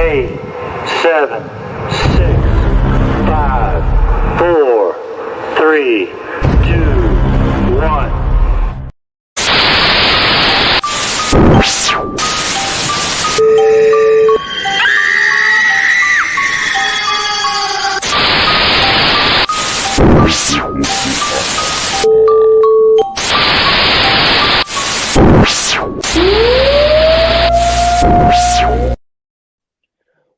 8, 7, 6, 5, 4, 3, 2, 1.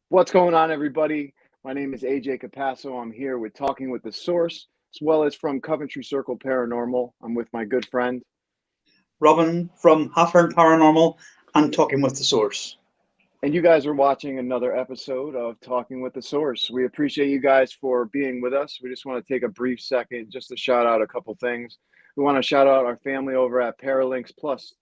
What's going on, everybody? My name is AJ Capasso. I'm here with Talking with the Source, as well as from Coventry Circle Paranormal. I'm with my good friend Robin from Halfern Paranormal and Talking with the Source. And you guys are watching another episode of Talking with the Source. We appreciate you guys for being with us. We just want to take a brief second just to shout out a couple things. We want to shout out our family over at Paralinks Plus.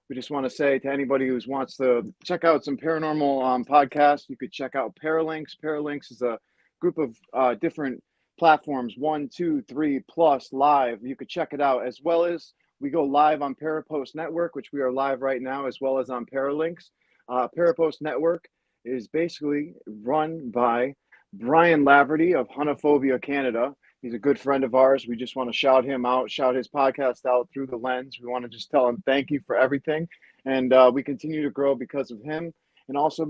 We just want to say to anybody who wants to check out some paranormal podcasts, you could check out Paralinks. Paralinks is a group of different platforms, 1, 2, 3 plus live. You could check it out, as well as we go live on Parapost Network, which we are live right now, as well as on Paralinks. Parapost Network is basically run by Brian Laverty of Hunophobia Canada. He's a good friend of ours. We just want to shout him out, shout his podcast out through the lens. We want to just tell him thank you for everything. And we continue to grow because of him, and also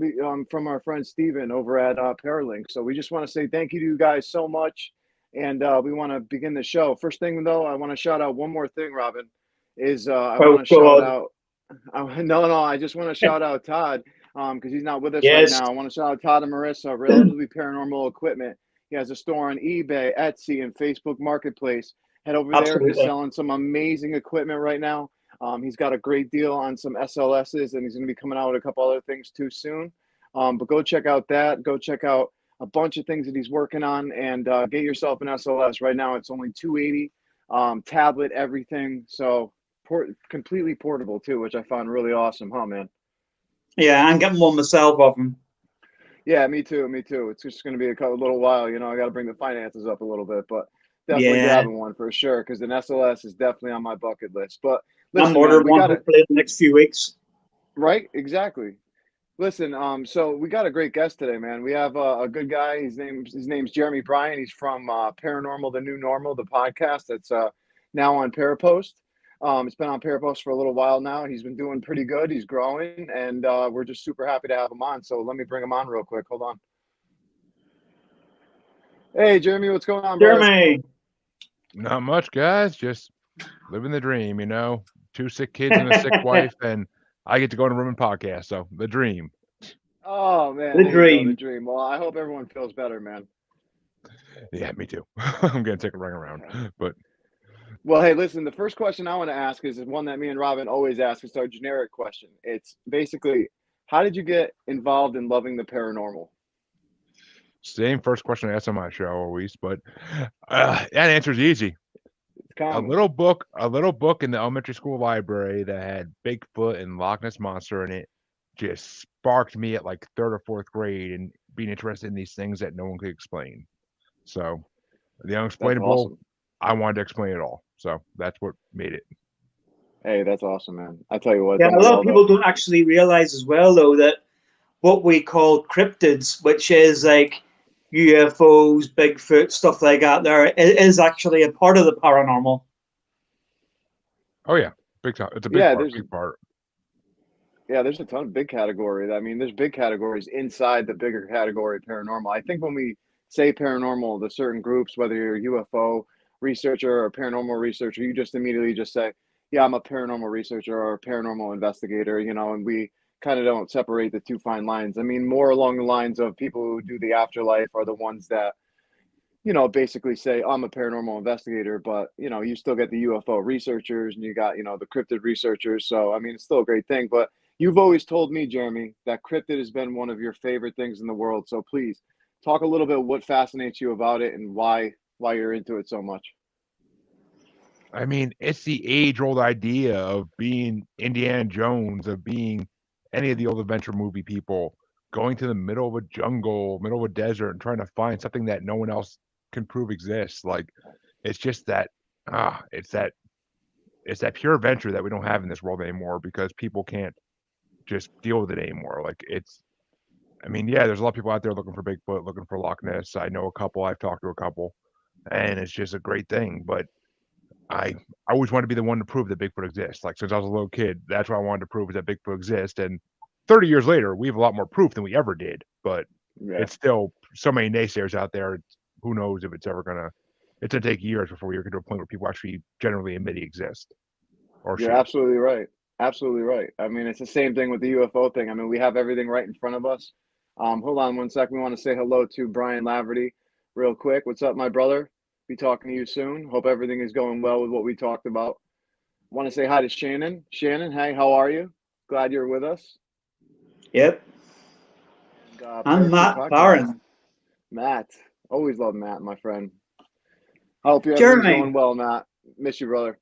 from our friend Steven over at Paralinks. So we just want to say thank you to you guys so much. And we want to begin the show. First thing, though, I want to shout out one more thing, Robin, is I want to shout out. I just want to shout out Todd because he's not with us right now. I want to shout out Todd and Marissa, Relatively Paranormal Equipment. He has a store on eBay, Etsy, and Facebook Marketplace. Head over there. He's selling some amazing equipment right now. He's got a great deal on some SLSs, and he's going to be coming out with a couple other things too soon. But go check out that. Go check out a bunch of things that he's working on, and get yourself an SLS. Right now, it's only $280. Tablet, everything. So completely portable too, which I found really awesome, huh, man? Yeah, I'm getting one myself of them. Yeah, me too. It's just going to be a little while. I got to bring the finances up a little bit, but definitely grabbing one for sure, because an SLS is definitely on my bucket list. But listen, I'm ordering one hopefully in the next few weeks. Right, exactly. Listen, so we got a great guest today, man. We have a good guy. His name's Jeremy Bryant. He's from Paranormal, the New Normal, the podcast that's now on Parapost. It's been on Parapost for a little while now. He's been doing pretty good. He's growing, and we're just super happy to have him on. So let me bring him on real quick. Hold on. Hey, Jeremy, what's going on, brother? Jeremy. Not much, guys. Just living the dream, 2 sick kids and a sick wife, and I get to go in a room and podcast. So the dream. Oh, man. The dream. Well, I hope everyone feels better, man. Yeah, me too. I'm going to take a ring around, but... Well, hey, listen, the first question I want to ask is one that me and Robin always ask. It's our generic question. It's basically, how did you get involved in loving the paranormal? Same first question I asked on my show always, but that answer is easy. It's common. A little book in the elementary school library that had Bigfoot and Loch Ness Monster in it just sparked me at like 3rd or 4th grade and being interested in these things that no one could explain. So the unexplainable, awesome. I wanted to explain it all. So that's what made it. Hey, that's awesome, man. I tell you what. Yeah, a lot of people don't actually realize as well, though, that what we call cryptids, which is like UFOs, Bigfoot, stuff like that, there is actually a part of the paranormal. Oh, yeah. Big time. It's a big part. Yeah, there's a ton of big categories. I mean, there's big categories inside the bigger category paranormal. I think when we say paranormal, the certain groups, whether you're a UFO researcher or paranormal researcher, you just immediately just say, yeah, I'm a paranormal researcher or a paranormal investigator, and we kind of don't separate the two fine lines. I mean, more along the lines of people who do the afterlife are the ones that, basically say, I'm a paranormal investigator, but, you still get the UFO researchers and you got, the cryptid researchers. So, I mean, it's still a great thing, but you've always told me, Jeremy, that cryptid has been one of your favorite things in the world. So please talk a little bit what fascinates you about it and why you're into it so much. I mean, it's the age-old idea of being Indiana Jones, of being any of the old adventure movie people, going to the middle of a jungle, middle of a desert, and trying to find something that no one else can prove exists. Like, it's just that, it's that pure adventure that we don't have in this world anymore because people can't just deal with it anymore. Like, I mean, yeah, there's a lot of people out there looking for Bigfoot, looking for Loch Ness. I know a couple. I've talked to a couple, and it's just a great thing. But I always wanted to be the one to prove that Bigfoot exists. Like since I was a little kid, that's what I wanted to prove is that Bigfoot exists. And 30 years later, we have a lot more proof than we ever did. But Yeah, it's still so many naysayers out there. Who knows if it's ever gonna? It's gonna take years before we get to a point where people actually generally admit he exists. Or you're she. absolutely right. Absolutely right. I mean, it's the same thing with the UFO thing. I mean, we have everything right in front of us. Hold on one sec. We want to say hello to Brian Laverty real quick. What's up, my brother? Be talking to you soon. Hope everything is going well with what we talked about. Want to say hi to Shannon. Shannon, hey, how are you? Glad you're with us. Yep. And I'm Parachute Matt Podcast. Barron. Matt, always love Matt, my friend. I hope everything's Jeremy, going well, Matt. Miss you, brother.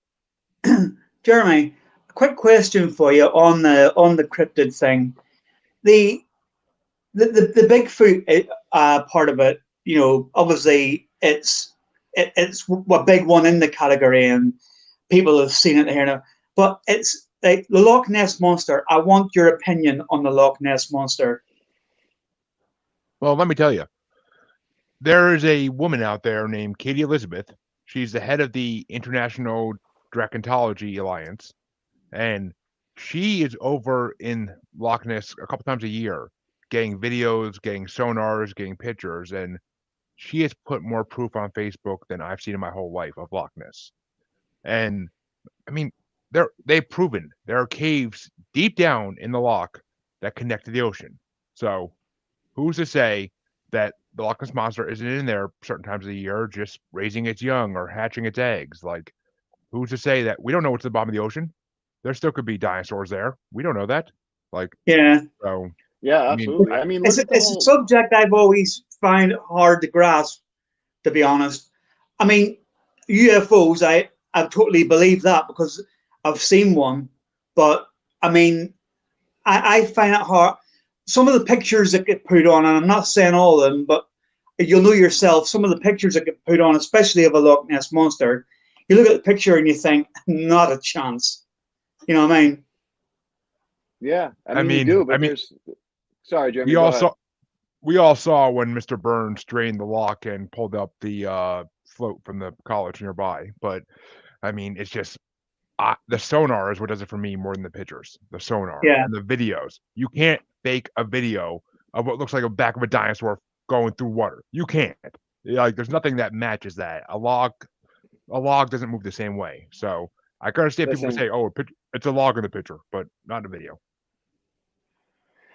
Jeremy, a quick question for you on the cryptid thing. The the Bigfoot part of it, you know, obviously it's a big one in the category, and people have seen it here now. But it's like the Loch Ness monster. I want your opinion on the Loch Ness monster. Well, let me tell you, there is a woman out there named Katie Elizabeth. She's the head of the International Dracontology Alliance, and she is over in Loch Ness a couple times a year, getting videos, getting sonars, getting pictures, and she has put more proof on Facebook than I've seen in my whole life of Loch Ness. And I mean, they've proven there are caves deep down in the loch that connect to the ocean. So who's to say that the Loch Ness monster isn't in there certain times of the year, just raising its young or hatching its eggs? Like, who's to say that we don't know what's at the bottom of the ocean? There still could be dinosaurs there. We don't know that. Like, Yeah, so Yeah, I mean, absolutely. I mean, look at the it's a whole. subject I've always found hard to grasp, to be honest. I mean, UFOs, I totally believe that because I've seen one, but I mean, I find it hard. Some of the pictures that get put on, and I'm not saying all of them, but you'll know yourself, some of the pictures that get put on, especially of a Loch Ness monster, you look at the picture and you think, not a chance. You know what I mean? Yeah, I I mean, you mean, do, I but mean, there's. Sorry, Jeremy, we go all ahead. saw we all saw when Mr. Burns drained the lock and pulled up the float from the college nearby. But I mean, it's just the sonar is what does it for me more than the pictures. The sonar Yeah. and the videos. You can't fake a video of what looks like a back of a dinosaur going through water. You can't. Like, there's nothing that matches that. A log doesn't move the same way. So I can understand people would Listen, say, "Oh, it's a log in the picture," but not in the video.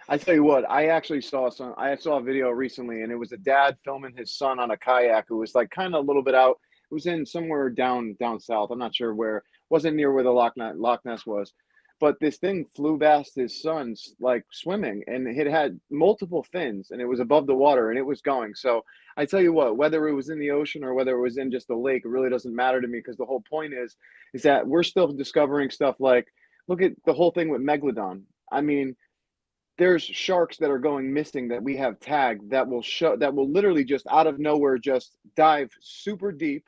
I tell you what, I saw a video recently, and it was a dad filming his son on a kayak who was like kind of a little bit out. It was in somewhere down south. I'm not sure where. Wasn't near where the Loch Ness was, but this thing flew past his son's like swimming, and it had multiple fins, and it was above the water, and it was going. So I tell you what, whether it was in the ocean or whether it was in just the lake, it really doesn't matter to me because the whole point is that we're still discovering stuff like look at the whole thing with megalodon. I mean, there's sharks that are going missing that we have tagged that will literally just out of nowhere just dive super deep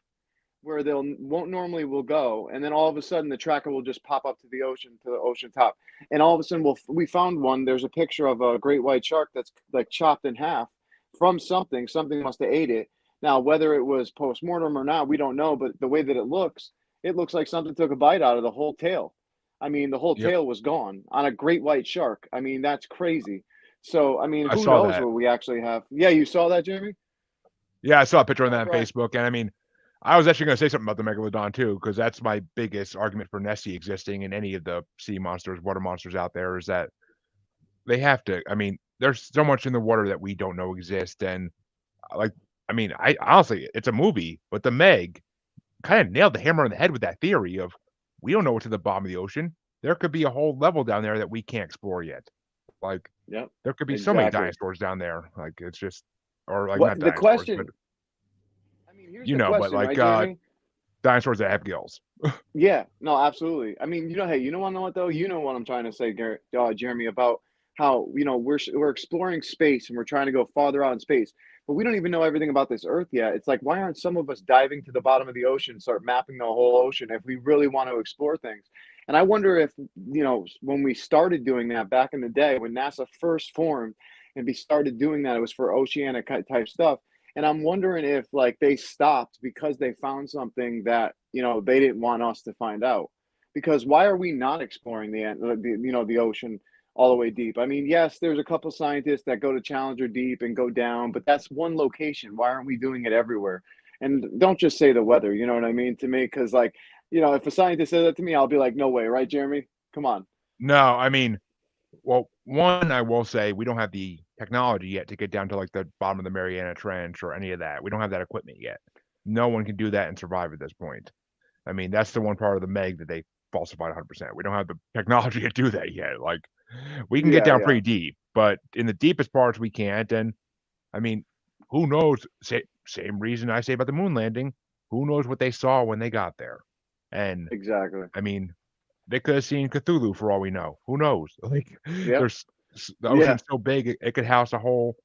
where they'll won't normally will go, and then all of a sudden the tracker will just pop up to the ocean top, and all of a sudden we found one. There's a picture of a great white shark that's like chopped in half from something must have ate it. Now whether it was post-mortem or not we don't know, but the way that it looks like something took a bite out of the whole tail. I mean, the whole Yep, tail was gone on a great white shark. I mean, that's crazy. So I mean, I who saw knows that. what we actually have. Yeah, you saw that, Jeremy? Yeah, I saw a picture of that on Brian. Facebook, and I mean, I was actually going to say something about the megalodon too, because that's my biggest argument for Nessie existing in any of the sea monsters, water monsters out there, is that they have to. I mean, there's so much in the water that we don't know exists, and like, I mean, I honestly, it's a movie, but the Meg kind of nailed the hammer on the head with that theory of we don't know what's at the bottom of the ocean. There could be a whole level down there that we can't explore yet. Like, Yep, there could be so many exactly. dinosaurs down there. Like, it's just, or like What not the dinosaurs, but question? I mean, here's you the know, but question, right, like Jeremy? dinosaurs that have gills. Yeah, no, absolutely. I mean, hey, you know what though? You know what I'm trying to say, Jeremy, about how we're exploring space and we're trying to go farther out in space, but we don't even know everything about this Earth yet. It's like, why aren't some of us diving to the bottom of the ocean, start mapping the whole ocean if we really want to explore things? And I wonder if when we started doing that back in the day when NASA first formed, and started doing that. It was for oceanic type stuff. And I'm wondering if like they stopped because they found something that, they didn't want us to find out. Because why are we not exploring the ocean all the way deep? I mean, yes, there's a couple scientists that go to Challenger Deep and go down, but that's one location. Why aren't we doing it everywhere? And don't just say the weather, you know what I mean, to me? Because like, if a scientist says that to me, I'll be like, no way, right, Jeremy? Come on. No, I mean, well, one, I will say we don't have the technology yet to get down to like the bottom of the Mariana Trench or any of that. We don't have that equipment yet. No one can do that and survive at this point. I mean, that's the one part of the Meg that they falsified 100%. We don't have the technology to do that yet. Like, we can get down pretty deep, but in the deepest parts we can't. And I mean, who knows? Same reason I say about the moon landing. Who knows what they saw when they got there? And Exactly. I mean, they could have seen Cthulhu for all we know. Who knows? Like, Yep. the ocean's so big it could house a whole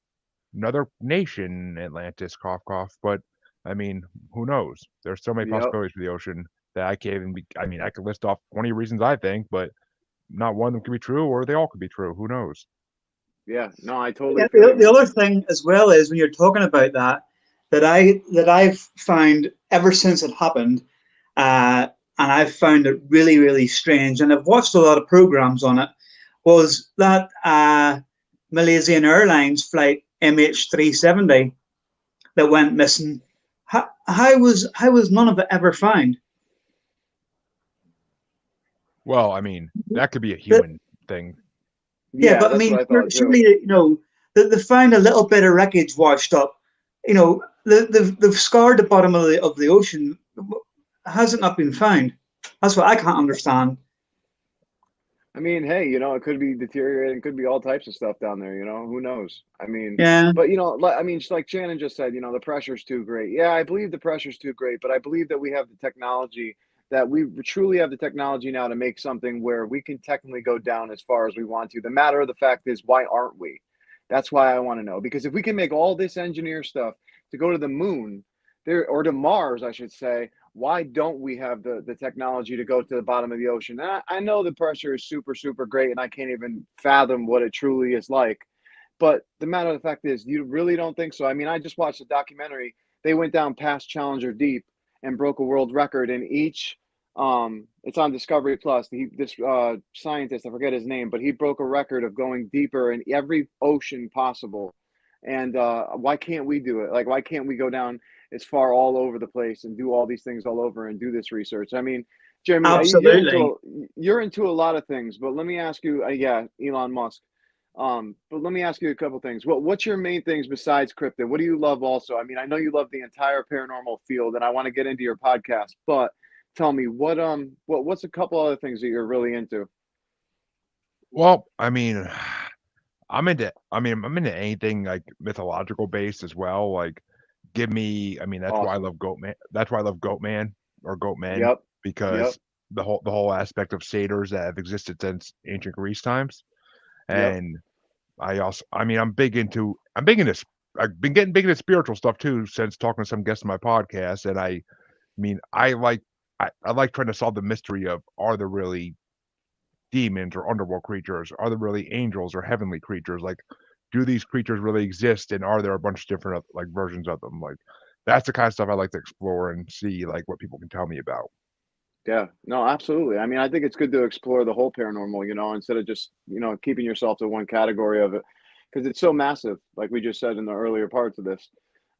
another nation, Atlantis, cough cough. But I mean, who knows? There's so many possibilities for the ocean that I can't even I mean, I could list off 20 reasons I think, but not one of them could be true, or they all could be true. Who knows? Yeah, no, I totally Yeah, feel the other thing as well is when you're talking about that I've found ever since it happened, and I've found it really, really strange, and I've watched a lot of programs on it, was that Malaysian Airlines flight MH370 that went missing. How was none of it ever found? Well, I mean, that could be a human thing. Yeah, but I mean, surely, they find a little bit of wreckage washed up. They've scarred the bottom of the ocean. Has it not been found? That's what I can't understand. I mean, hey, it could be deteriorating, could be all types of stuff down there, who knows? I mean, yeah. But, I mean, just like Shannon just said, the pressure's too great. Yeah, I believe the pressure's too great, but I believe that we have the technology, that we truly have the technology now to make something where we can technically go down as far as we want to. The matter of the fact is, why aren't we? That's why I want to know. Because if we can make all this engineer stuff to go to the moon, or to Mars, I should say, why don't we have the technology to go to the bottom of the ocean? And I know the pressure is super, super great, and I can't even fathom what it truly is like. But the matter of the fact is, you really don't think so? I mean, I just watched a documentary. They went down past Challenger Deep and broke a world record in each. It's on Discovery Plus. This scientist, I forget his name, but he broke a record of going deeper in every ocean possible. And why can't we do it? Like, why can't we go down as far all over the place and do all these things all over and do this research? I mean, Jeremy, absolutely, you're into a lot of things, but let me ask you, Elon Musk. But let me ask you a couple things. What's your main things besides cryptid? What do you love also? I mean, I know you love the entire paranormal field, and I want to get into your podcast, but tell me what's a couple other things that you're really into? Well, I mean, I'm into anything like mythological based as well. Like, give me, I mean, that's why I love Goatman. That's why I love Goatman or Goatmen, because the whole aspect of satyrs that have existed since ancient Greece times. And I mean, I've been getting big into spiritual stuff too since talking to some guests on my podcast. And I mean, I like trying to solve the mystery of, are there really demons or underworld creatures? Are there really angels or heavenly creatures? Like, do these creatures really exist? And are there a bunch of different like versions of them? Like, that's the kind of stuff I like to explore and see like what people can tell me about. Yeah, no, absolutely. I mean, I think it's good to explore the whole paranormal, instead of just, keeping yourself to one category of it, because it's so massive, like we just said in the earlier parts of this.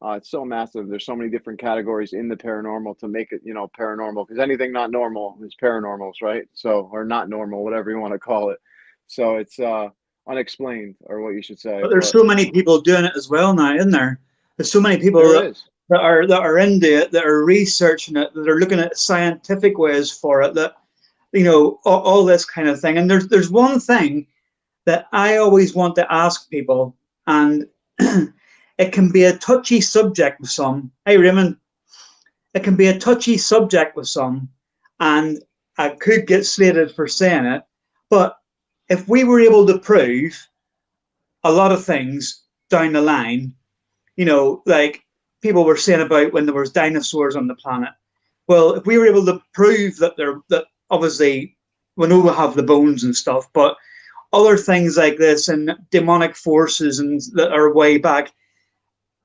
It's so massive. There's so many different categories in the paranormal to make it, paranormal, because anything not normal is paranormals, right? So, or not normal, whatever you want to call it. So it's unexplained, or what you should say. But there's so many people doing it as well now, isn't there? There's so many people that are into it, that are researching it, that are looking at scientific ways for it, that all this kind of thing. And there's one thing that I always want to ask people, and it can be a touchy subject with some. Hey, Raymond, it can be a touchy subject with some, and I could get slated for saying it, but if we were able to prove a lot of things down the line, like people were saying about when there was dinosaurs on the planet. Well, if we were able to prove that obviously we know we have the bones and stuff, but other things like this and demonic forces and that are way back.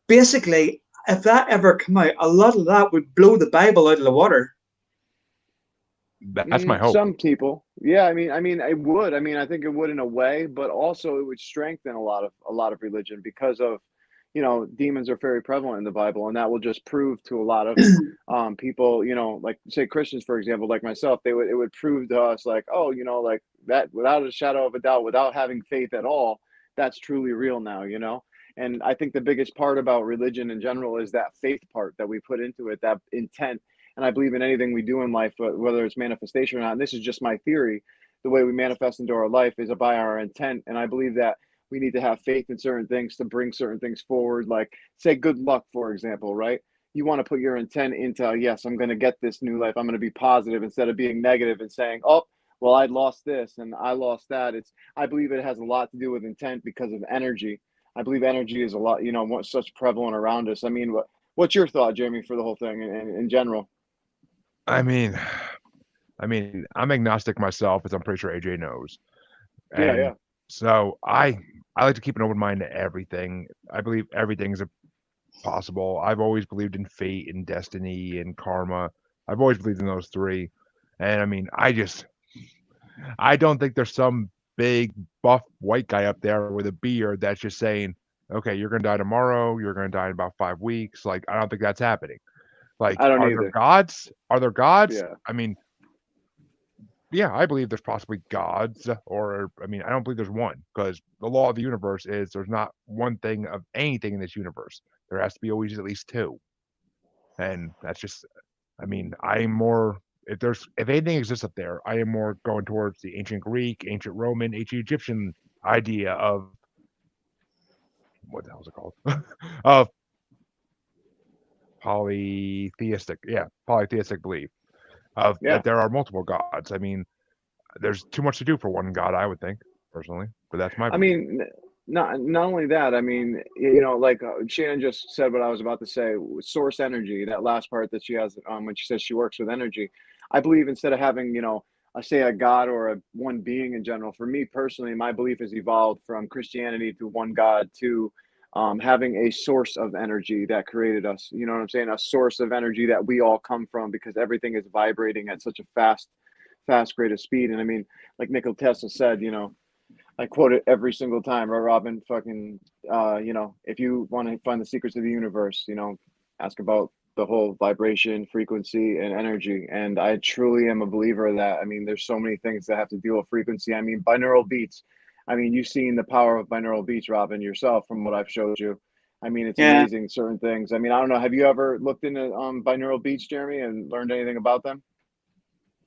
Basically, if that ever come out, a lot of that would blow the Bible out of the water. That's my hope. Some people, yeah. I mean, it would. I mean, I think it would in a way, but also it would strengthen a lot of religion because of, demons are very prevalent in the Bible, and that will just prove to a lot of people, like say Christians, for example, like myself, it would prove to us like, oh, like that without a shadow of a doubt, without having faith at all, that's truly real now. And I think the biggest part about religion in general is that faith part that we put into it, that intent. And I believe in anything we do in life, whether it's manifestation or not. And this is just my theory. The way we manifest into our life is by our intent. And I believe that we need to have faith in certain things to bring certain things forward. Like, say, good luck, for example, right? You want to put your intent into, yes, I'm going to get this new life. I'm going to be positive instead of being negative and saying, oh, well, I lost this and I lost that. I believe it has a lot to do with intent because of energy. I believe energy is a lot, what's such prevalent around us. I mean, what's your thought, Jeremy, for the whole thing in general? I mean, I'm agnostic myself, as I'm pretty sure AJ knows. Yeah, And yeah. so I like to keep an open mind to everything. I believe everything's possible. I've always believed in fate and destiny and karma. I've always believed in those three. And I mean, I don't think there's some big buff white guy up there with a beard that's just saying, okay, you're gonna die tomorrow, you're gonna die in about 5 weeks. Like, I don't think that's happening. Like, I don't are there either. gods? Are there gods? Yeah. I mean, yeah, I believe there's possibly gods, or I mean, I don't believe there's one, because the law of the universe is there's not one thing of anything in this universe. There has to be always at least two. And that's just, I mean, I'm more, if anything exists up there, I am more going towards the ancient Greek, ancient Roman, ancient Egyptian idea of what the hell is it called? Of polytheistic belief of Yeah. that there are multiple gods. I mean, there's too much to do for one god, I would think, personally, but that's my I belief. mean, not only that, I mean, like Shannon just said what I was about to say, source energy, that last part that she has when she says she works with energy. I believe instead of having, I say a god or a one being in general, for me personally, my belief has evolved from Christianity to one God to having a source of energy that created us. You know what I'm saying? A source of energy that we all come from because everything is vibrating at such a fast rate of speed. And I mean, like Nikola Tesla said, I quote it every single time, right, Robin? Fucking, if you want to find the secrets of the universe, ask about the whole vibration, frequency, and energy. And I truly am a believer of that. I mean, there's so many things that have to deal with frequency. I mean, binaural beats. I mean, you've seen the power of binaural beats, Robin, yourself, from what I've showed you. I mean, it's Yeah. amazing, certain things. I mean, I don't know. Have you ever looked into binaural beats, Jeremy, and learned anything about them?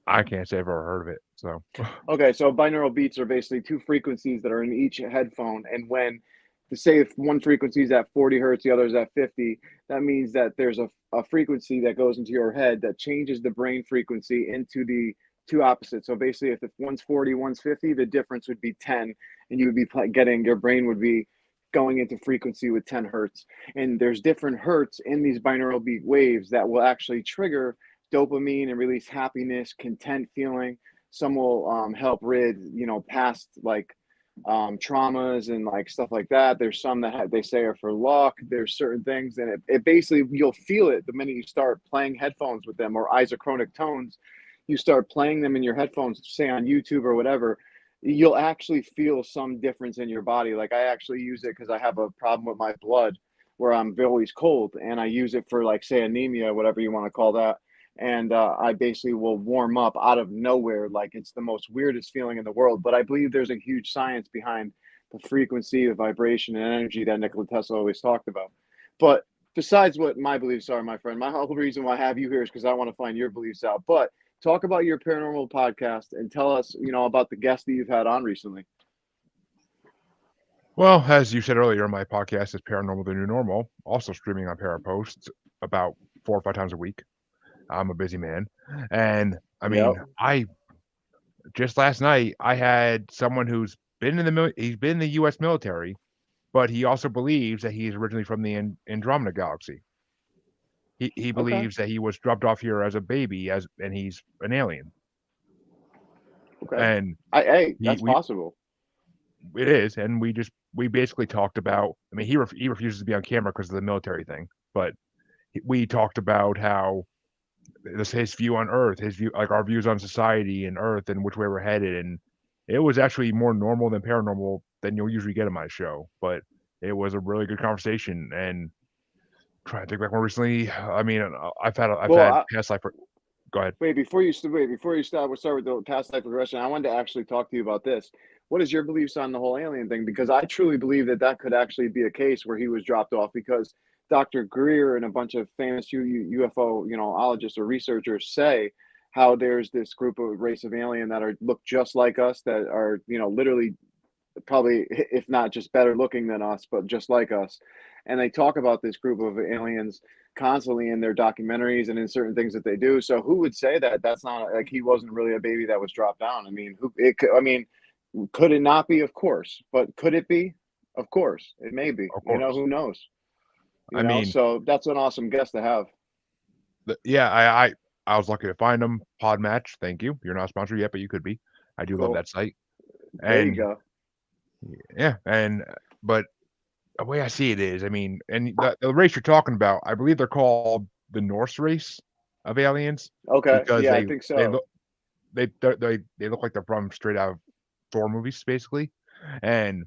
I can't say I've ever heard of it. So Okay, so binaural beats are basically two frequencies that are in each headphone, and when to say if one frequency is at 40 hertz, the other is at 50, that means that there's a frequency that goes into your head that changes the brain frequency into the two opposites. So basically, if one's 40, one's 50, the difference would be 10, and you would be getting your brain would be going into frequency with 10 hertz. And there's different hertz in these binaural beat waves that will actually trigger dopamine and release happiness, content feeling. Some will help rid past like traumas and like stuff like that. There's some that they say are for luck. There's certain things, and it basically you'll feel it the minute you start playing headphones with them, or isochronic tones. You start playing them in your headphones, say on YouTube or whatever, you'll actually feel some difference in your body. Like, I actually use it because I have a problem with my blood where I'm always cold, and I use it for, like, say, anemia, whatever you want to call that. And I basically will warm up out of nowhere. Like, it's the most weirdest feeling in the world. But I believe there's a huge science behind the frequency, the vibration, and energy that Nikola Tesla always talked about. But besides what my beliefs are, my friend, my whole reason why I have you here is because I want to find your beliefs out. But talk about your paranormal podcast and tell us, about the guests that you've had on recently. well, as you said earlier, my podcast is Paranormal the New Normal, also streaming on Parapost about 4 or 5 times a week. I'm a busy man. And I Yep. mean, I just last night I had someone who's been in he's been in the US military, but he also believes that he's originally from the Andromeda galaxy. He Okay. believes that he was dropped off here as a baby and he's an alien. Okay. And Hey, he that's we possible. it is, and we basically talked about. I mean, he refuses to be on camera because of the military thing, but we talked about how his view on Earth, his view, like our views on society and Earth, and which way we're headed, and it was actually more normal than paranormal than you'll usually get in my show. But it was a really good conversation, and trying to think back more recently. I mean, I've had past life. Go ahead. Wait, before you start, we'll start with the past life regression. I wanted to actually talk to you about this. What is your beliefs on the whole alien thing? Because I truly believe that that could actually be a case where he was dropped off because Dr. Greer and a bunch of famous UFO, ologists or researchers say how there's this group of race of alien that look just like us, that are, literally probably, if not just better looking than us, but just like us. And they talk about this group of aliens constantly in their documentaries and in certain things that they do. So who would say that that's not like he wasn't really a baby that was dropped down? I mean, could it not be? Of course. But could it be? Of course. It may be. Of course. Who knows? I mean, so that's an awesome guest to have. Yeah, I was lucky to find them. Pod Match, thank you. You're not sponsored yet, but you could be. I do love Cool. that site. There you go. Yeah, but the way I see it is, I mean, and the race you're talking about, I believe they're called the Norse race of aliens. Okay. Because Yeah, I think so. They look like they're from straight out of Thor movies, basically, and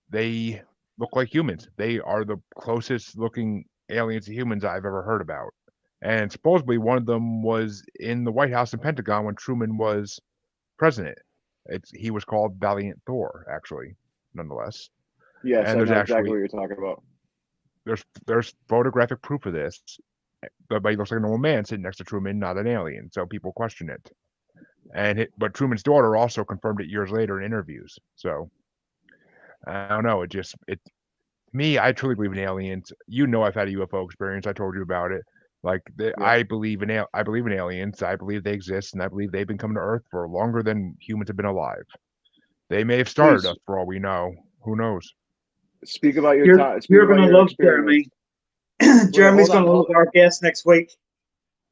they look like humans. They are the closest looking aliens to humans I've ever heard about. And supposedly one of them was in the White House and Pentagon when Truman was president. He was called Valiant Thor, actually, nonetheless. Yes, And I there's know actually exactly what you're talking about. there's photographic proof of this. But he looks like a normal man sitting next to Truman, not an alien. So people question it. But Truman's daughter also confirmed it years later in interviews. So I don't know. Me, I truly believe in aliens. I've had a UFO experience. I told you about it. Like I believe in aliens. I believe they exist, and I believe they've been coming to Earth for longer than humans have been alive. They may have started us for all we know. Who knows? Speak about your time. You're going to love Jeremy. Jeremy's going to love our guest next week.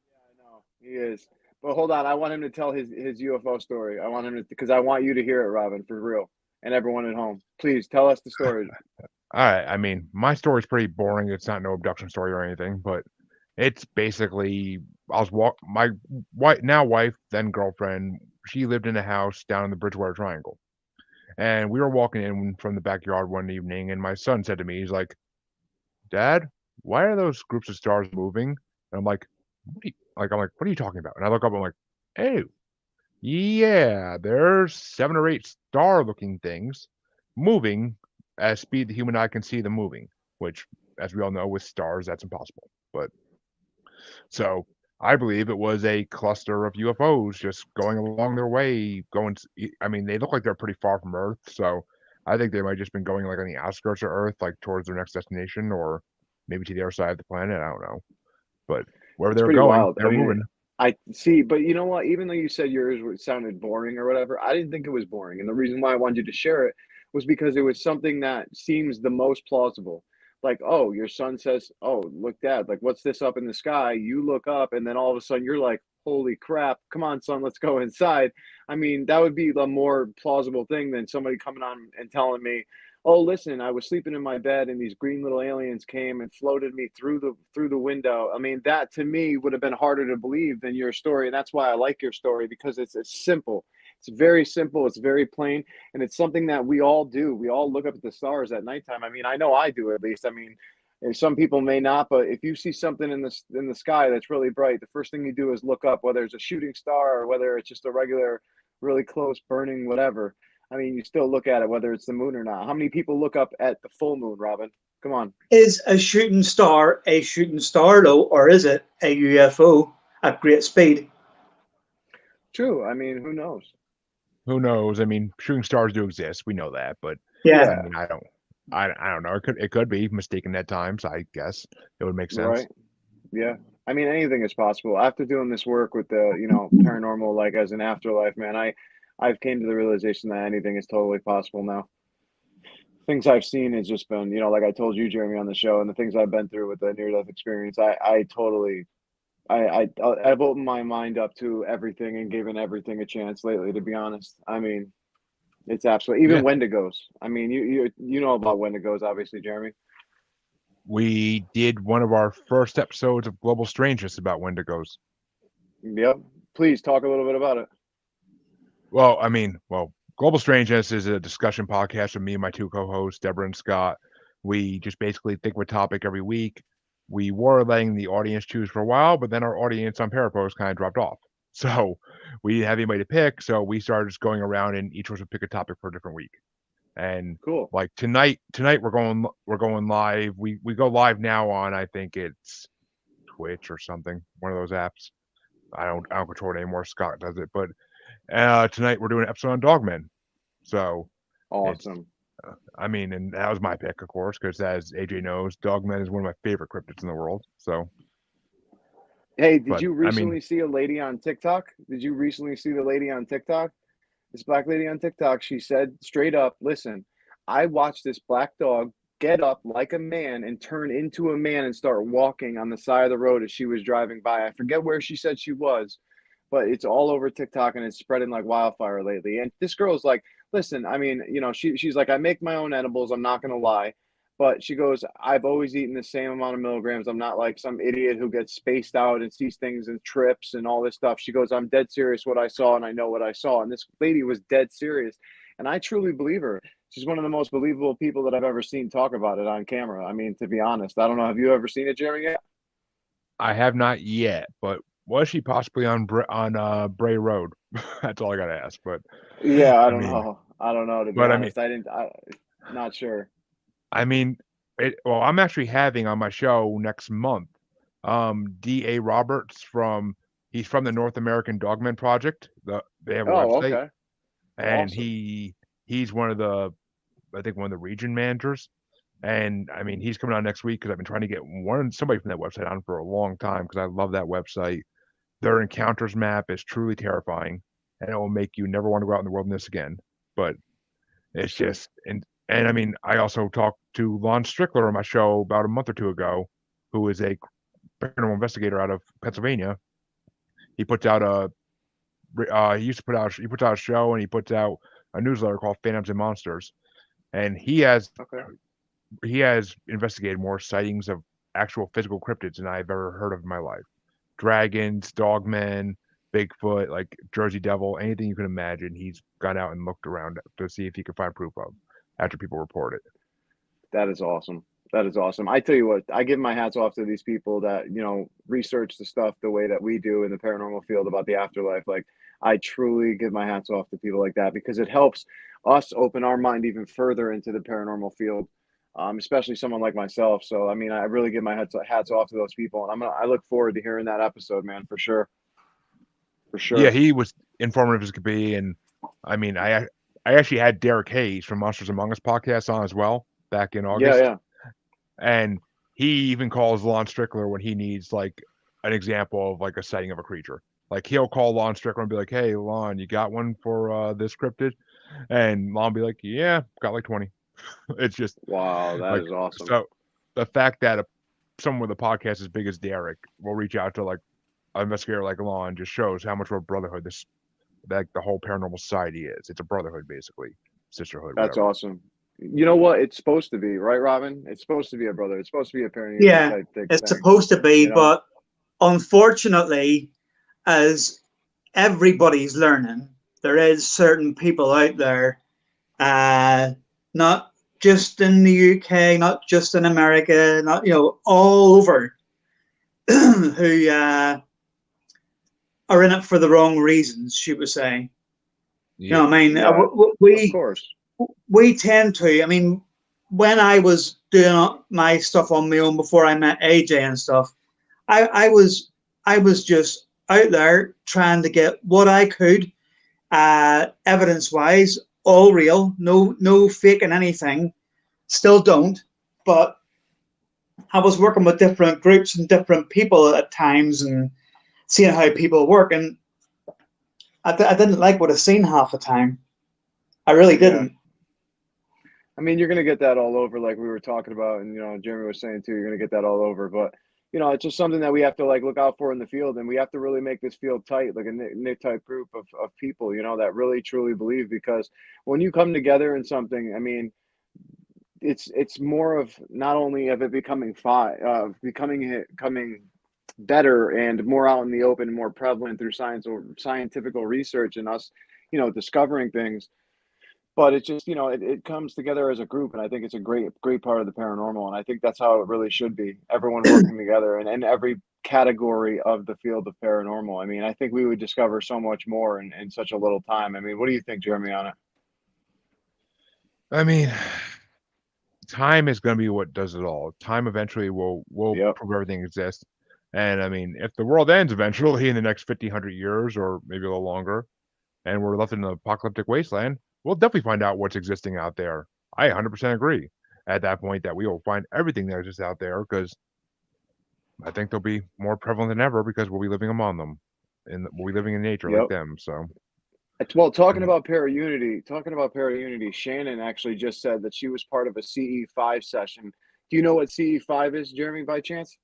Yeah, I know he is. But hold on, I want him to tell his UFO story. I want him to, because I want you to hear it, Robin, for real, and everyone at home. Please tell us the story. All right. I mean, my story's pretty boring. It's not no abduction story or anything, but it's basically my wife, then girlfriend. She lived in a house down in the Bridgewater Triangle, and we were walking in from the backyard one evening, and my son said to me, he's like, "Dad, why are those groups of stars moving?" And I'm like, what are you talking about? And I look up, I'm like, "Oh, yeah, there's 7 or 8 star-looking things moving at a speed the human eye can see them moving," which, as we all know, with stars, that's impossible. But so I believe it was a cluster of UFOs just going along their way. I mean, they look like they're pretty far from Earth, so I think they might just been going like on the outskirts of Earth, like towards their next destination, or maybe to the other side of the planet. I don't know, but wherever they were going, wild. they're moving. I see, but you know what? Even though you said yours sounded boring or whatever, I didn't think it was boring. And the reason why I wanted you to share it was because it was something that seems the most plausible. Like, oh, your son says, "Oh, look, Dad, like, what's this up in the sky?" You look up, and then all of a sudden you're like, "Holy crap, come on, son, let's go inside." I mean, that would be the more plausible thing than somebody coming on and telling me, "Oh, listen, I was sleeping in my bed and these green little aliens came and floated me through the window." I mean, that to me would have been harder to believe than your story, and that's why I like your story, because it's simple. It's very simple, it's very plain, and it's something that we all do. We all look up at the stars at nighttime. I mean, I know I do, at least. I mean, and some people may not, but if you see something in the sky that's really bright, the first thing you do is look up, whether it's a shooting star or whether it's just a regular, really close burning whatever. I mean, you still look at it, whether it's the moon or not. How many people look up at the full moon, Robin? Come on. Is a shooting star though, or is it a UFO at great speed? True. I mean, who knows? Who knows? I mean, shooting stars do exist. We know that, but yeah, I mean, I don't know. It could be mistaken at times. I guess it would make sense. Right. Yeah. I mean, anything is possible. After doing this work with the, paranormal, like as an afterlife, man, I've came to the realization that anything is totally possible now. Things I've seen has just been, like I told you, Jeremy, on the show, and the things I've been through with the near-death experience. I've opened my mind up to everything and given everything a chance lately, to be honest. I mean, It's absolutely even Yeah. Wendigos. I mean, you know about Wendigos, obviously, Jeremy. We did one of our first episodes of Global Strangeness about Wendigos. Yep. Please talk a little bit about it. Well, I mean, Global Strangeness is a discussion podcast with me and my two co-hosts, Deborah and Scott. We just basically think of a topic every week. We were letting the audience choose for a while, but then our audience on Parapost kind of dropped off. So we didn't have anybody to pick. So we started just going around and each of us would pick a topic for a different week. And Cool. like tonight we're going live. We go live now on, I think it's Twitch or something, one of those apps. I don't control it anymore. Scott does it, but tonight we're doing an episode on Dogmen. So Awesome. I mean, and that was my pick, of course, because as AJ knows, Dogmen is one of my favorite cryptids in the world. So, Hey, did but you I mean, recently see a lady on TikTok? Did you recently see the lady on TikTok? This black lady on TikTok, she said straight up, listen, I watched this black dog get up like a man and turn into a man and start walking on the side of the road as she was driving by. I forget where she said she was, but it's all over TikTok and it's spreading like wildfire lately. And this girl's like, listen, I mean, you know, she's like, I make my own edibles. I'm not going to lie. But she goes, I've always eaten the same amount of milligrams. I'm not like some idiot who gets spaced out and sees things and trips and all this stuff. She goes, I'm dead serious what I saw and I know what I saw. And this lady was dead serious. And I truly believe her. She's one of the most believable people that I've ever seen talk about it on camera. I mean, to be honest, I don't know. Have you ever seen it, Jeremy, yet? I have not yet, but was she possibly on Bray Road? That's all I got to ask. But Yeah, I I don't mean, know. I don't know, to be but I mean, honest. Not sure. I mean, I'm actually having on my show next month, D.A. Roberts he's from the North American Dogmen Project. They have a Oh, website, okay. and Awesome. he's one of the region managers. And I mean, he's coming on next week because I've been trying to get somebody from that website on for a long time because I love that website. Their encounters map is truly terrifying, and it will make you never want to go out in the wilderness again. But For it's sure. just and I mean, I also talked to Lon Strickler on my show about a month or two ago, who is a paranormal investigator out of Pennsylvania. He puts out he puts out a show and he puts out a newsletter called Phantoms and Monsters, and Okay. he has investigated more sightings of actual physical cryptids than I've ever heard of in my life. Dragons, dogmen, Bigfoot, like Jersey Devil, anything you can imagine. He's gone out and looked around to see if he could find proof of after people report it. That is awesome. That is awesome. I tell you what, I give my hats off to these people that, you know, research the stuff the way that we do in the paranormal field about the afterlife. Like, I truly give my hats off to people like that because it helps us open our mind even further into the paranormal field, especially someone like myself. So, I mean, I really give my hats off to those people, and I look forward to hearing that episode, man, for sure, for Yeah, sure. he was informative as could be, and I mean, I actually had Derek Hayes from Monsters Among Us podcast on as well back in Yeah, August, yeah. and he even calls Lon Strickler when he needs like an example of like a sighting of a creature. Like he'll call Lon Strickler and be like, "Hey, Lon, you got one for this cryptid?" And Lon be like, "Yeah, got like 20." It's just Wow, that like is awesome. so the fact that someone with a podcast as big as Derek will reach out to like an investigator like Lon just shows how much of a brotherhood this like the whole paranormal society is. It's a brotherhood basically, sisterhood, That's whatever. awesome. You know what? It's supposed to be, right, Robin? It's supposed to be a brother. It's supposed to be a parent unity Yeah, type it's thing. supposed to be, You know? but unfortunately, as everybody's learning, there is certain people out there, not just in the UK, not just in America, not all over, who are in it for the wrong reasons, should we say? You Yeah. know what I mean? Yeah, of We course. we tend to. I mean, when I was doing my stuff on my own before I met AJ and stuff, I was just out there trying to get what I could, evidence wise, all real, no faking anything. Still don't, but I was working with different groups and different people at times and seeing how people work, and I didn't like what I seen half the time. I really Yeah. didn't. I mean, you're going to get that all over, like we were talking about. And, you know, Jeremy was saying too, you're going to get that all over. But, it's just something that we have to like look out for in the field, and we have to really make this field tight, like a knit type group of people, that really truly believe. Because when you come together in something, I mean, it's more of not only of it becoming better and more out in the open, more prevalent through science or scientific research, and us, discovering things. But it's just, it comes together as a group, and I think it's a great part of the paranormal, and I think that's how it really should be. Everyone working together, and every category of the field of paranormal. I mean, I think we would discover so much more in such a little time. I mean, what do you think, Jeremy, on it? I mean, time is going to be what does it all. Time eventually will Yep. prove everything exists. And I mean, if the world ends eventually in the next 50, 100 years, or maybe a little longer, and we're left in an apocalyptic wasteland, we'll definitely find out what's existing out there. I 100% agree at that point that we will find everything that exists out there, because I think they'll be more prevalent than ever, because we'll be living among them and we'll be living in nature like Yep. them. So, Well, talking about para unity, Shannon actually just said that she was part of a CE5 session. Do you know what CE5 is, Jeremy, by chance?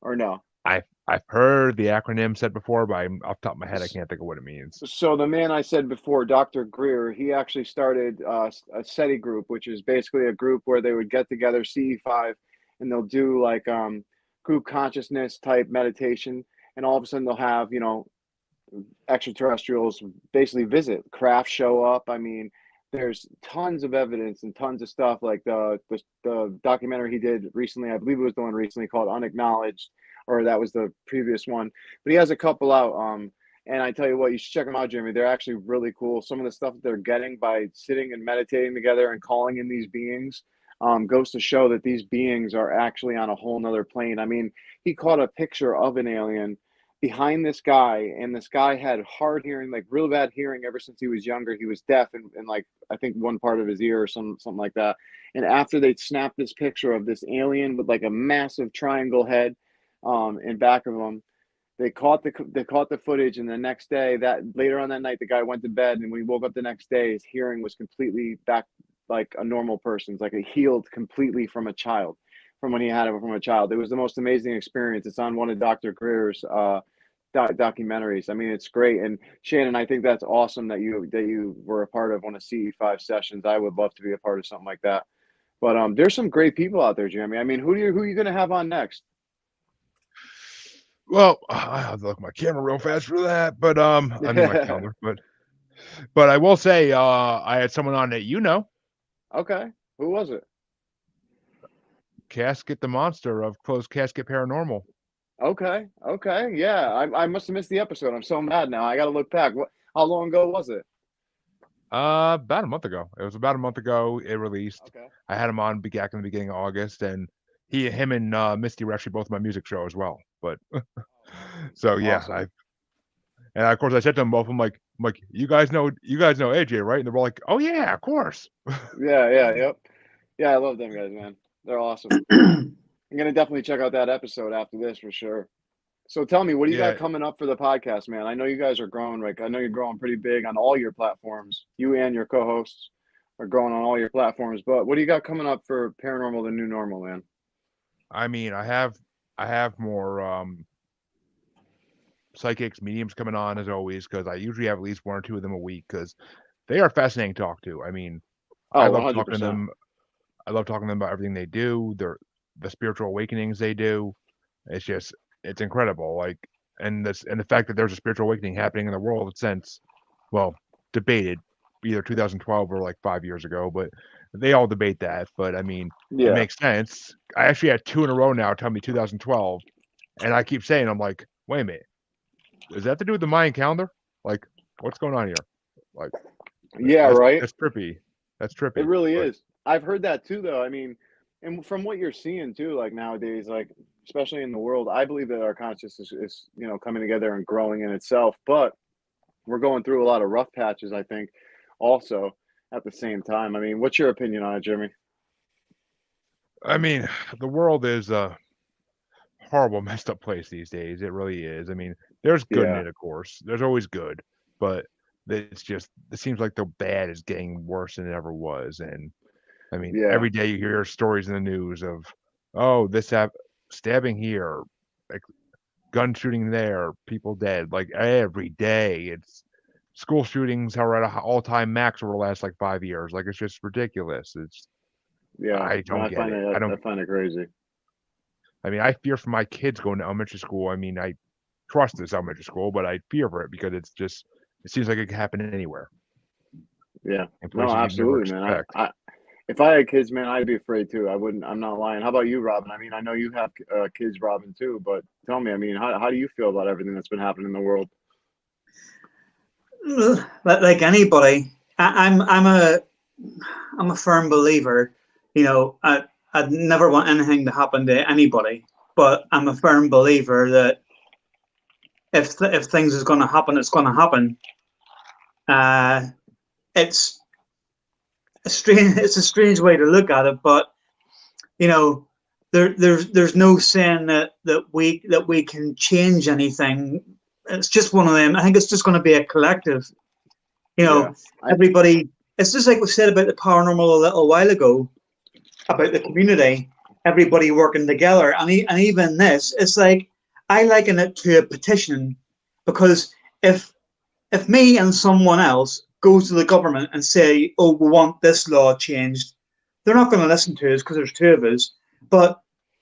Or no? I've heard the acronym said before, but off the top of my head, I can't think of what it means. So the man I said before, Dr. Greer, he actually started a SETI group, which is basically a group where they would get together, CE5, and they'll do like group consciousness type meditation, and all of a sudden they'll have extraterrestrials basically visit, craft show up. I mean, there's tons of evidence and tons of stuff, like the documentary he did recently. I believe it was the one recently called Unacknowledged, or that was the previous one. But he has a couple out. And I tell you what, you should check them out, Jeremy. They're actually really cool. Some of the stuff that they're getting by sitting and meditating together and calling in these beings goes to show that these beings are actually on a whole nother plane. I mean, he caught a picture of an alien behind this guy, and this guy had hard hearing, like real bad hearing ever since he was younger. He was deaf and like I think one part of his ear or something like that. And after they snapped this picture of this alien with like a massive triangle head in back of him, they caught the footage, and the next day, that later on that night, the guy went to bed, and when he woke up the next day, his hearing was completely back like a normal person's, like it healed completely from a child, from when he had it from a child. It was the most amazing experience. It's on one of Dr. Greer's documentaries. I mean, it's great. And Shannon, I think that's awesome that you were a part of one of CE5 sessions. I would love to be a part of something like that. But there's some great people out there, Jeremy. I mean, who are you going to have on next? Well, I have to look at my camera real fast for that, but I mean my calendar. But I will say, I had someone on that Okay, who was it? Casket the Monster of Closed Casket Paranormal. Okay, yeah. I must have missed the episode. I'm so mad now. I got to look back. How long ago was it? About a month ago. It was about a month ago it released. Okay. I had him on back in the beginning of August, and him and Misty were actually both my music show as well. But so yeah, Awesome. and of course I said to them both, I'm like, you guys know AJ, right? And they were like, oh yeah, of course. Yep. Yeah, I love them guys, man. They're awesome. I'm gonna definitely check out that episode after this for sure. So tell me, what do you got Yeah, coming up for the podcast, man? I know you guys are growing, like I know you're growing pretty big on all your platforms. You and your co-hosts are growing on all your platforms. But what do you got coming up for Paranormal: The New Normal, man? I mean, I have more psychics, mediums coming on as always, because I usually have at least one or two of them a week, because they are fascinating to talk to. I mean, I Oh, love talking to 100%. them. I love talking to them about everything they do, the spiritual awakenings they do. It's incredible. Like, and the fact that there's a spiritual awakening happening in the world since, well, debated either 2012 or like 5 years ago, but they all debate that. But I mean, it Yeah. makes sense. I actually had two in a row now tell me 2012, and I keep saying, I'm like, wait a minute, does that have to do with the Mayan calendar? Like, what's going on here? Like, Yeah, that's right. that's trippy. That's It trippy. really But is. I've heard that too, though. I mean, and from what you're seeing too, like nowadays, like especially in the world, I believe that our consciousness is coming together and growing in itself. But we're going through a lot of rough patches, I think, also at the same time. I mean, what's your opinion on it, Jimmy? I mean, the world is a horrible, messed up place these days. It really is. I mean, there's good in Yeah, it, of course. There's always good, but it seems like the bad is getting worse than it ever was. And I mean, yeah, every day you hear stories in the news of, oh, this happened. stabbing here, like gun shooting there, people dead, like every day. It's school shootings are at an all-time max over the last like 5 years. Like it's just ridiculous. Yeah, I no, don't get it. I find it crazy. I mean, I fear for my kids going to elementary school. I mean, I trust this elementary school, but I fear for it because it seems like it could happen anywhere Yeah, in no, places you'd never absolutely, man. expect. If I had kids, man, I'd be afraid too. I wouldn't. I'm not lying. How about you, Robin? I mean, I know you have kids, Robin, too. But tell me, I mean, how do you feel about everything that's been happening in the world? Like anybody, I'm a firm believer. I'd never want anything to happen to anybody, but I'm a firm believer that if things is going to happen, it's going to happen. It's it's a strange way to look at it, but you know, there's no saying that we can change anything. It's just one of them. I think it's just going to be a collective. Yeah, I Everybody. It's just like we said about the paranormal a little while ago about the community. Everybody working together, and even this, it's like I liken it to a petition, because if me and someone else goes to the government and say, "Oh, we want this law changed," they're not going to listen to us because there's two of us. But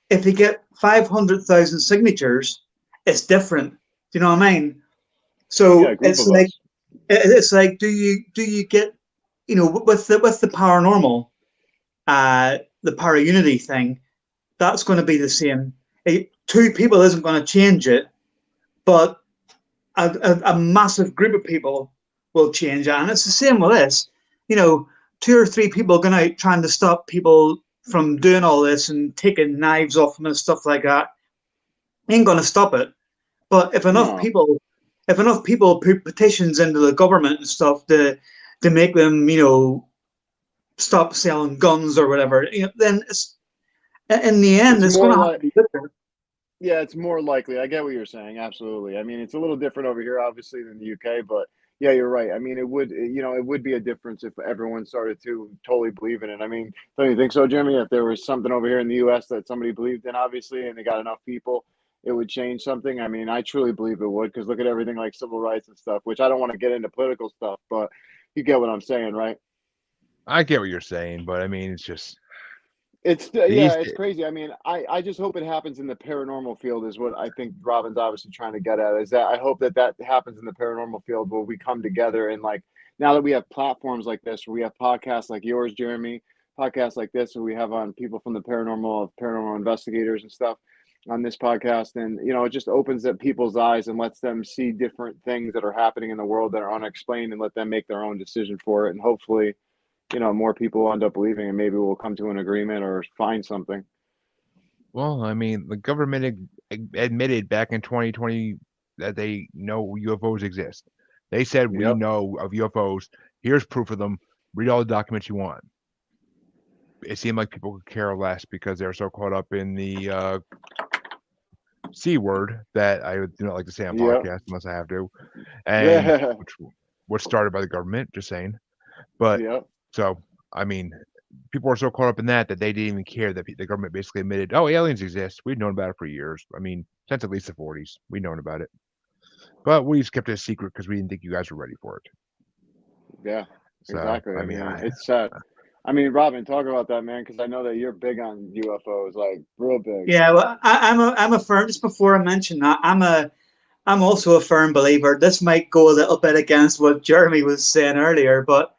if you get 500,000 signatures, it's different. Do you know what I mean? yeah, a So group of us. it's like, do you get, with the paranormal, the para unity thing, that's going to be the same. Two people isn't going to change it, but a massive group of people will change it. And it's the same with this. Two or three people going out trying to stop people from doing all this and taking knives off them and stuff like that ain't going to stop it. But No, if enough people put petitions into the government and stuff to make them, stop selling guns or whatever, then it's in the end it's it's going more to have like to be different. yeah, it's more likely. I get what you're saying. Absolutely. I mean, it's a little different over here, obviously, than the UK, but yeah, you're right. I mean, it would be a difference if everyone started to totally believe in it. I mean, don't you think so, Jimmy? If there was something over here in the US that somebody believed in, obviously, and they got enough people, it would change something. I mean, I truly believe it would, because look at everything like civil rights and stuff, which I don't want to get into political stuff, but you get what I'm saying, right? I get what you're saying, but I mean, it's just Yeah, these. it's crazy. I mean, I just hope it happens in the paranormal field is what I think Robin's obviously trying to get at, is that I hope that that happens in the paranormal field where we come together and like now that we have platforms like this, where we have podcasts like yours, Jeremy, podcasts like this, where we have on people from the paranormal investigators and stuff on this podcast, and it just opens up people's eyes and lets them see different things that are happening in the world that are unexplained and let them make their own decision for it, and hopefully more people will end up believing and maybe we'll come to an agreement or find something. Well, I mean, the government admitted back in 2020 that they know UFOs exist. They said we Yep. know of UFOs. Here's proof of them. Read all the documents you want. It seemed like people could care less because they're so caught up in the C word that I do not like to say on Yep. podcast unless I have to, and Yeah. which was started by the government. Just saying. But Yep. so I mean, people are so caught up in that they didn't even care that the government basically admitted, oh, aliens exist. We've known about it for years. I mean, since at least the 40s, we've known about it. But we just kept it a secret because we didn't think you guys were ready for it. Yeah. So, Exactly. I I mean, mean, it's sad. I mean, Robin, talk about that, man, because I know that you're big on UFOs, like real big. Yeah, well, I'm a firm. Just before I mention that, I'm also a firm believer. This might go a little bit against what Jeremy was saying earlier, but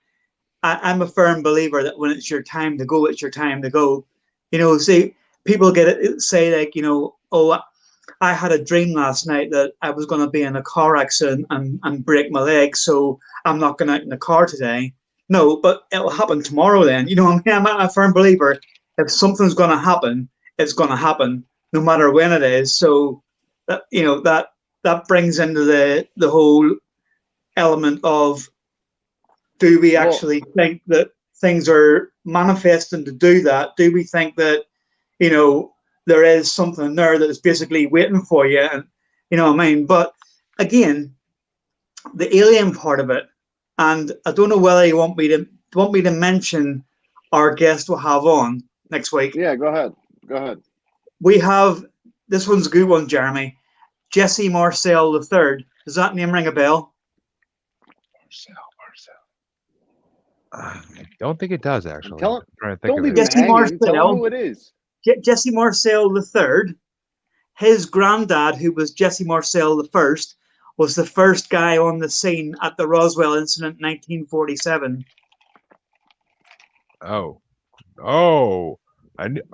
I'm a firm believer that when it's your time to go, it's your time to go. See, people say like, oh, I had a dream last night that I was going to be in a car accident and break my leg, so I'm not going out in the car today. No, but it'll happen tomorrow then. What I mean? I'm a firm believer. If something's going to happen, it's going to happen, no matter when it is. So that brings into the whole element of, do we Well, actually think that things are manifesting to do that? Do we think that, you know, there is something there that is basically waiting for you? And, what I mean? But again, the alien part of it, and I don't know whether you want me to mention our guest we'll have on next week. yeah, go ahead. Go ahead. We have this one's a good one, Jeremy. Jesse Marcel III. Does that name ring a bell? Marcel. I don't think it does, actually. Tell I'm him, trying to think don't of leave it. him Jesse hanging. Tell him Marcel. who it is. Jesse Marcel III. His granddad, who was Jesse Marcel I, was the first guy on the scene at the Roswell incident in 1947. Oh.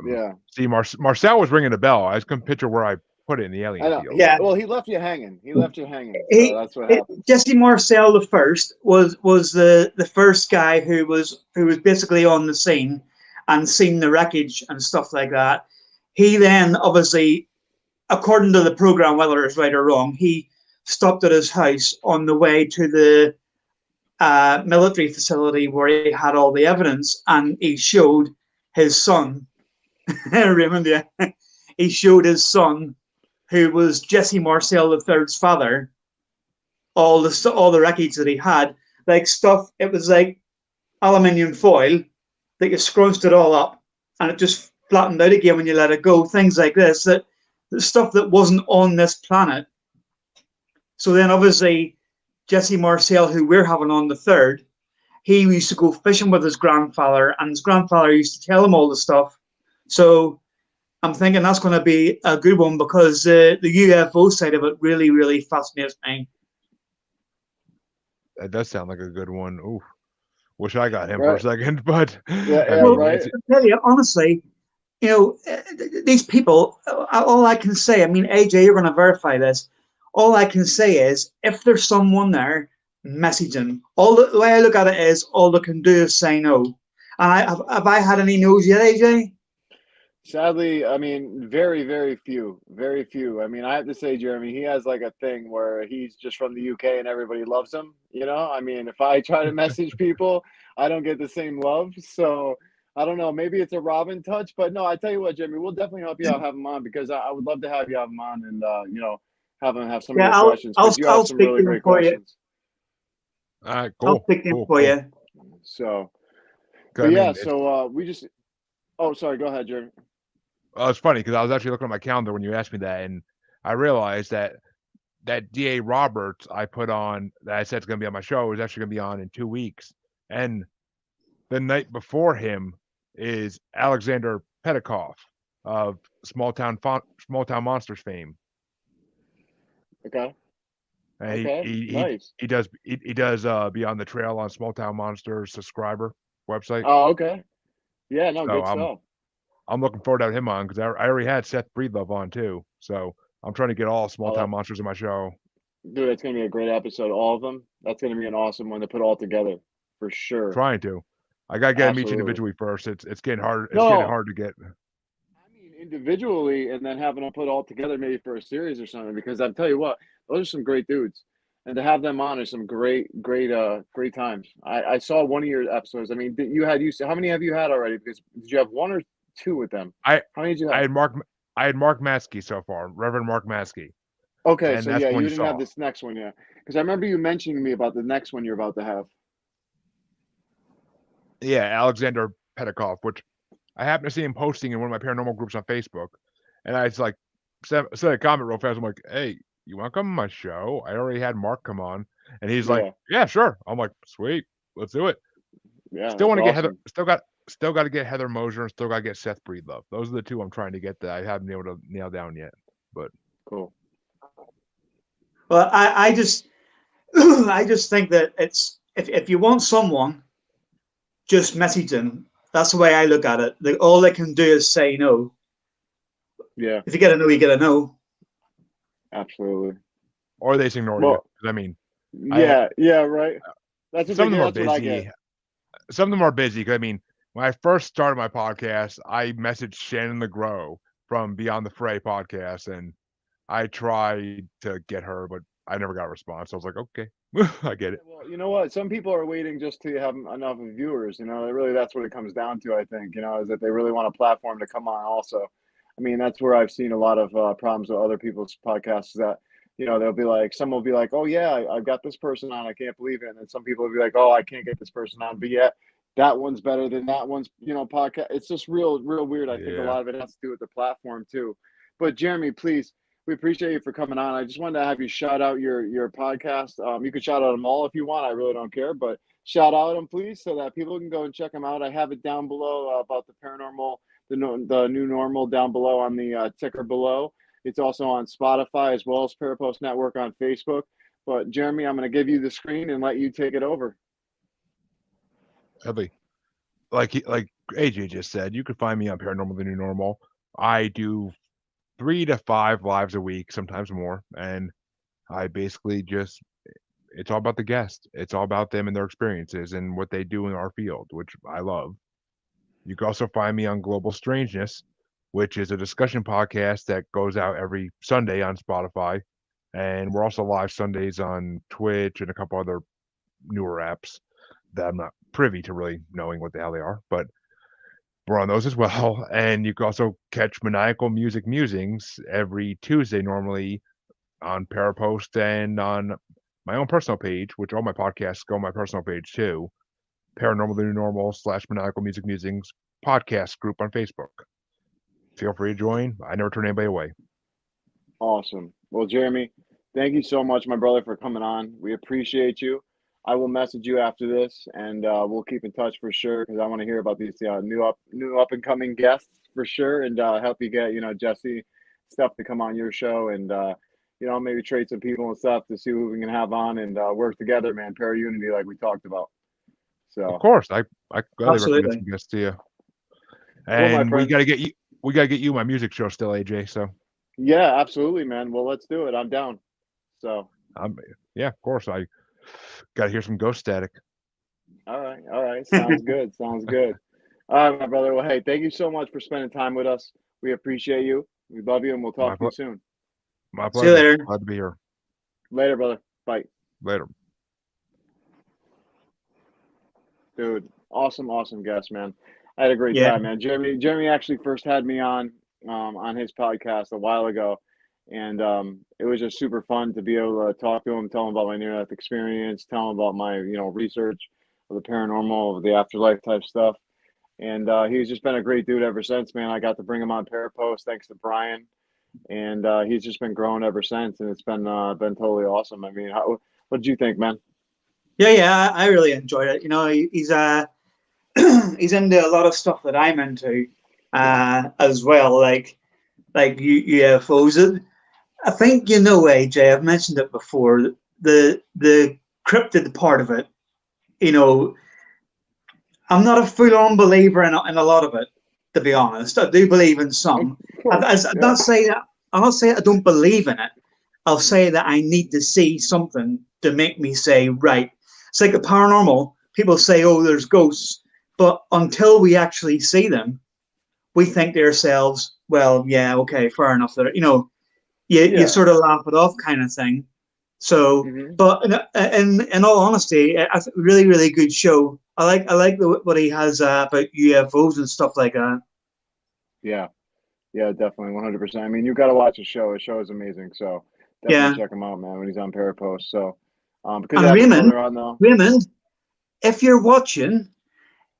Yeah, See, Marcel was ringing a bell. I just couldn't picture where I put it in the I alien know. field. Yeah, Well, he left you hanging. He left you hanging. So he that's what happens. Jesse Marcel I was the first guy who was basically on the scene and seen the wreckage and stuff like that. He then obviously, according to the program, whether it's right or wrong, he stopped at his house on the way to the military facility where he had all the evidence, and he showed his son. Raymond, yeah, he showed his son, who was Jesse Marcel III's father, all the wreckage that he had, like stuff. It was like aluminium foil that you scrunched it all up, and it just flattened out again when you let it go. Things like this, that the stuff that wasn't on this planet. So then, obviously, Jesse Marcel, who we're having on the third, he used to go fishing with his grandfather, and his grandfather used to tell him all the stuff. So I'm thinking that's going to be a good one because the UFO side of it really, really fascinates me. That does sound like a good one. Ooh, wish I got him for a Right. second, but Yeah, I yeah, mean, right. I tell you, honestly, these people, all I can say, I mean, AJ, you're going to verify this. All I can say is if there's someone there, message them. The way I look at it is all they can do is say no. And have I had any no's yet, AJ? Sadly, I mean, very, very few, very few. I mean, I have to say, Jeremy, he has like a thing where he's just from the UK and everybody loves him. You know, I mean, if I try to message people, I don't get the same love. So I don't know. Maybe it's a Robin touch, but no, I tell you what, Jeremy, we'll definitely help you out, have him on because I would love to have you have him on and have him have some of Yeah, your questions because you have I'll some speak really to him great for you. questions. all right, I'll cool, speak to him cool, for cool. you. So, I but yeah, mean, so we just. Oh, sorry. Go ahead, Jeremy. it's funny because I was actually looking at my calendar when you asked me that, and I realized that DA Roberts I put on that I said is going to be on my show is actually going to be on in 2 weeks, and the night before him is Alexander Petikoff of Small Town Monsters fame. Okay. And Okay. Nice. he does Beyond the Trail on Small Town Monsters subscriber website. Oh, okay. Yeah. No. So Good stuff. I'm looking forward to having him on because I already had Seth Breedlove on too. So I'm trying to get all Small Town Monsters in my show. Dude, it's gonna be a great episode. All of them. That's gonna be an awesome one to put all together, for sure. Trying to. I gotta get him each Absolutely. individually first. It's getting hard. It's No. getting hard to get. I mean, individually, and then having them put all together, maybe for a series or something. Because I'll tell you what, those are some great dudes, and to have them on is some great times. I saw one of your episodes. I mean, how many have you had already? Because did you have one or two with them? How many did you have? I had Mark Maskey so far, Reverend Mark Maskey. Okay, And so that's yeah, one you you didn't saw. have this next one yet. Because I remember you mentioning to me about the next one you're about to have. Yeah, Alexander Petikoff, which I happened to see him posting in one of my paranormal groups on Facebook, and I just like sent a comment real fast. I'm like, "Hey, you want to come on my show?" I already had Mark come on, and he's like, "Yeah, sure." I'm like, "Sweet, let's do it." Yeah, Still want to get awesome. Heather. Still got to get Heather Moser, and still got to get Seth Breedlove. Those are the two I'm trying to get that I haven't been able to nail down yet. But Cool. Well, I just I just think that it's if you want someone, just message them. That's the way I look at it. All they can do is say no. Yeah. If you get a no, you get a no. Absolutely. Or they just ignore you. I mean, yeah, right. That's some of them are that's what I busy. get. Some of them are busy. I mean, when I first started my podcast, I messaged Shannon LeGros from Beyond the Fray podcast, and I tried to get her, but I never got a response. So I was like, okay, I get it. Well, you know what? Some people are waiting just to have enough viewers. You know, really, that's what it comes down to. I think, is that they really want a platform to come on. Also, I mean, that's where I've seen a lot of problems with other people's podcasts. That they'll be like, some will be like, oh yeah, I've got this person on. I can't believe it. And then some people will be like, oh, I can't get this person on. But yet, that one's better than that one's podcast. It's just real weird. I think a lot of it has to do with the platform too. But Jeremy, please, we appreciate you for coming on. I just wanted to have you shout out your podcast. You can shout out them all if you want. I really don't care, but shout out them please, so that people can go and check them out. I have it down below about the paranormal, the new normal down below on the ticker below. It's also on Spotify as well as Parapost Network on Facebook. But Jeremy, I'm going to give you the screen and let you take it over. Heavy. Like AJ just said, you can find me on Paranormal the New Normal. I do 3 to 5 lives a week, sometimes more, and I basically just, it's all about the guest. It's all about them and their experiences and what they do in our field, which I love. You can also find me on Global Strangeness, which is a discussion podcast that goes out every Sunday on Spotify. And we're also live Sundays on Twitch and a couple other newer apps that I'm not privy to really knowing what the hell they are, but we're on those as well. And you can also catch Maniacal Music Musings every Tuesday, normally on Parapost and on my own personal page, which all my podcasts go on my personal page too. Paranormal the New Normal / Maniacal Music Musings podcast group on Facebook. Feel free to join. I never turn anybody away. Awesome. Well, Jeremy, thank you so much, my brother, for coming on. We appreciate you. I will message you after this, and we'll keep in touch for sure, because I want to hear about these new up and coming guests for sure, and help you get Jesse stuff to come on your show, and maybe trade some people and stuff to see who we can have on and work together, man. Para unity, like we talked about. So of course, I gladly Absolutely. recommend some guests to you. Cool, my And we friend. got to get you. We got to get you my music show still, AJ. So yeah, absolutely, man. Well, let's do it. I'm down. So yeah, of course. I got to hear some ghost static. all right. Sounds good. Sounds good. All right, my brother. Well, hey, thank you so much for spending time with us. We appreciate you. We love you, and we'll talk to you soon. My See you pleasure. later. Glad to be here. Later, brother. Bye. Later. Dude, awesome guest, man. I had a great Yeah. time, man. Jeremy actually first had me on his podcast a while ago, and it was just super fun to be able to talk to him, tell him about my near-death experience, tell him about my research of the paranormal, of the afterlife type stuff, and he's just been a great dude ever since, man. I got to bring him on Parapost thanks to Bryant, and he's just been growing ever since, and it's been totally awesome. I mean, what did you think, man? Yeah, I really enjoyed it. He's he's into a lot of stuff that I'm into as well, like UFOs. I think AJ, I've mentioned it before. The cryptid part of it, I'm not a full-on believer in a lot of it, to be honest. I do believe in some. I'm not saying I don't believe in it. I'll say that I need to see something to make me say, right. It's like the paranormal. People say, oh, there's ghosts. But until we actually see them, we think to ourselves, well, yeah, okay, fair enough. You sort of laugh it off kind of thing. So, but in all honesty, it's a really, really good show. I like what he has about UFOs and stuff like that. Yeah, definitely, 100%. I mean, you got to watch the show. His show is amazing. So definitely check him out, man, when he's on Parapost. So, because Raymond, if you're watching,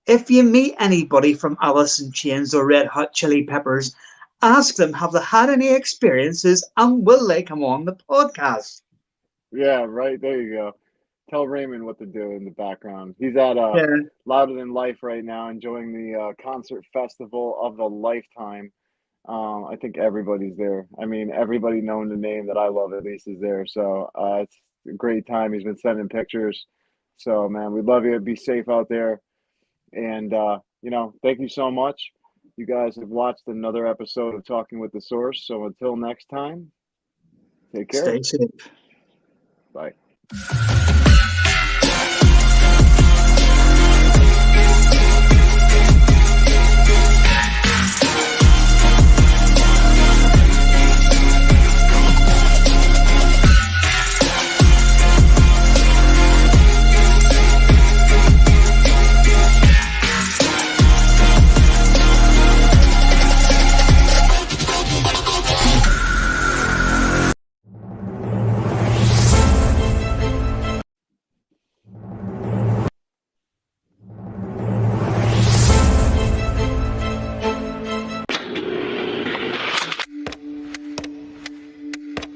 if you meet anybody from Alice in Chains or Red Hot Chili Peppers, ask them, have they had any experiences, and will they come on the podcast? Yeah, right. There you go. Tell Raymond what to do in the background. He's at Louder Than Life right now, enjoying the concert festival of a lifetime. I think everybody's there. I mean, everybody known the name that I love at least is there. So it's a great time. He's been sending pictures. So, man, we love you. Be safe out there. And, thank you so much. You guys have watched another episode of Talking with the Source. So until next time, take care. Stay safe. Bye.